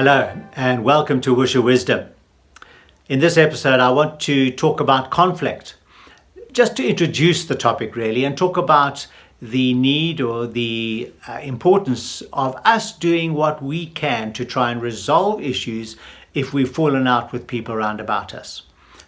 Hello and welcome to Woosha Wisdom. In this episode I want to talk about conflict, just to introduce the topic really and talk about the need or the importance of us doing what we can to try and resolve issues if we've fallen out with people around about us.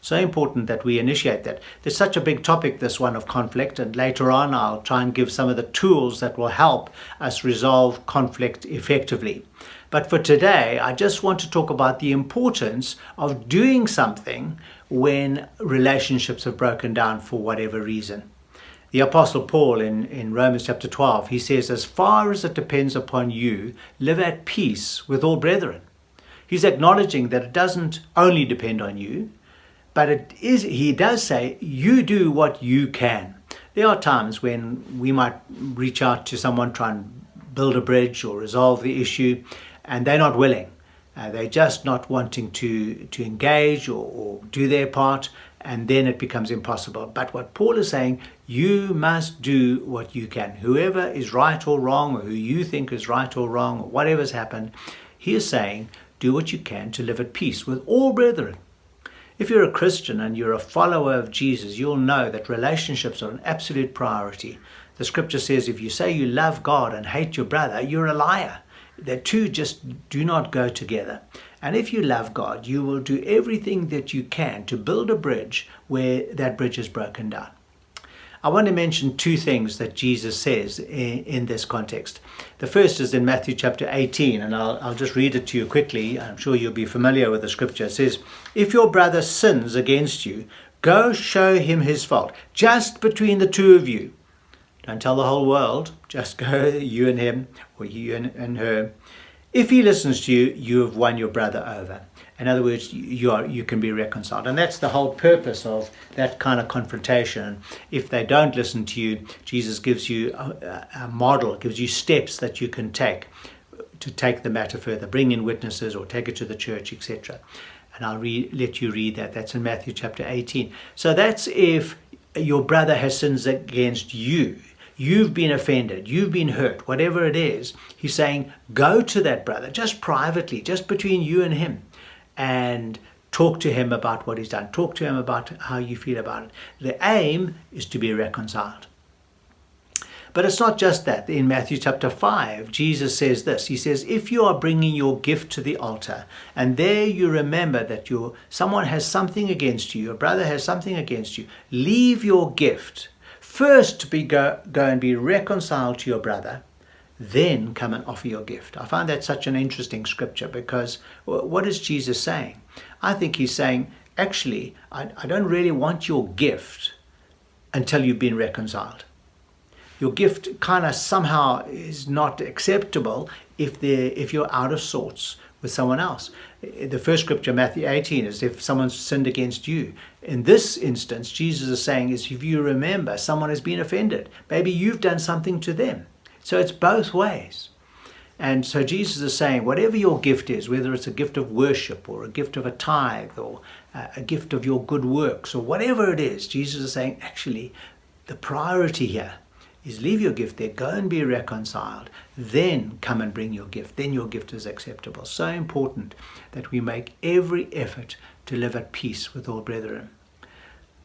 So important that we initiate that. There's such a big topic, this one of conflict, and later on I'll try and give some of the tools that will help us resolve conflict effectively. But for today, I just want to talk about the importance of doing something when relationships have broken down for whatever reason. The Apostle Paul in Romans chapter 12, he says, as far as it depends upon you, live at peace with all brethren. He's acknowledging that it doesn't only depend on you, but he does say, you do what you can. There are times when we might reach out to someone, try and build a bridge or resolve the issue, and they're not willing. They're just not wanting to engage or do their part, and then it becomes impossible. But what Paul is saying, you must do what you can. Whoever is right or wrong, or who you think is right or wrong, or whatever's happened, he is saying, do what you can to live at peace with all brethren. If you're a Christian and you're a follower of Jesus, you'll know that relationships are an absolute priority. The scripture says if you say you love God and hate your brother, you're a liar. The two just do not go together. And if you love God, you will do everything that you can to build a bridge where that bridge is broken down. I want to mention two things that Jesus says in this context. The first is in Matthew chapter 18, and I'll just read it to you quickly. I'm sure you'll be familiar with the scripture. It says, if your brother sins against you, go show him his fault, just between the two of you. Don't tell the whole world, just go you and him, or you and her. If he listens to you, you have won your brother over. In other words, you can be reconciled. And that's the whole purpose of that kind of confrontation. If they don't listen to you, Jesus gives you a model, gives you steps that you can take to take the matter further. Bring in witnesses or take it to the church, etc. And I'll let you read that. That's in Matthew chapter 18. So that's if your brother has sinned against you. You've been offended, you've been hurt, whatever it is. He's saying, go to that brother, just privately, just between you and him, and talk to him about what he's done. Talk to him about how you feel about it. The aim is to be reconciled. But it's not just that. In Matthew chapter 5, Jesus says this. He says, if you are bringing your gift to the altar, and there you remember that someone has something against you, your brother has something against you, leave your gift. First go and be reconciled to your brother, then come and offer your gift. I find that such an interesting scripture because what is Jesus saying? I think he's saying, actually, I don't really want your gift until you've been reconciled. Your gift kind of somehow is not acceptable if you're out of sorts with someone else. The first scripture, Matthew 18, is if someone's sinned against you. In this instance, Jesus is saying is if you remember someone has been offended, maybe you've done something to them. So it's both ways. And so Jesus is saying whatever your gift is, whether it's a gift of worship or a gift of a tithe or a gift of your good works or whatever it is, Jesus is saying actually the priority here is leave your gift there, go and be reconciled, then come and bring your gift. Then your gift is acceptable. So important that we make every effort to live at peace with all brethren.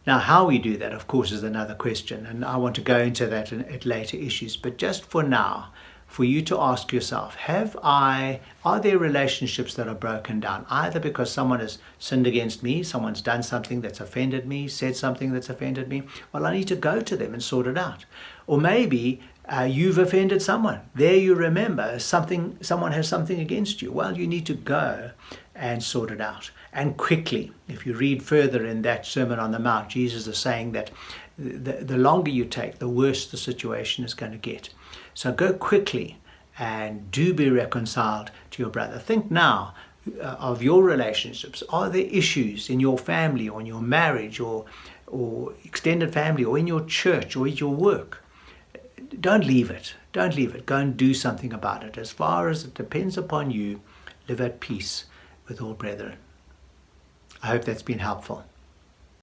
Now, how we do that, of course, is another question, and I want to go into that at later issues. But just for now, for you to ask yourself, are there relationships that are broken down, either because someone has sinned against me, someone's done something that's offended me, said something that's offended me? Well, I need to go to them and sort it out. Or maybe you've offended someone. There you remember someone has something against you. Well, you need to go and sort it out. And quickly. If you read further in that Sermon on the Mount, Jesus is saying that the longer you take, the worse the situation is going to get. So go quickly and do be reconciled to your brother. Think now of your relationships. Are there issues in your family or in your marriage or extended family or in your church or at your work? Don't leave it. Don't leave it. Go and do something about it. As far as it depends upon you, live at peace with all brethren. I hope that's been helpful.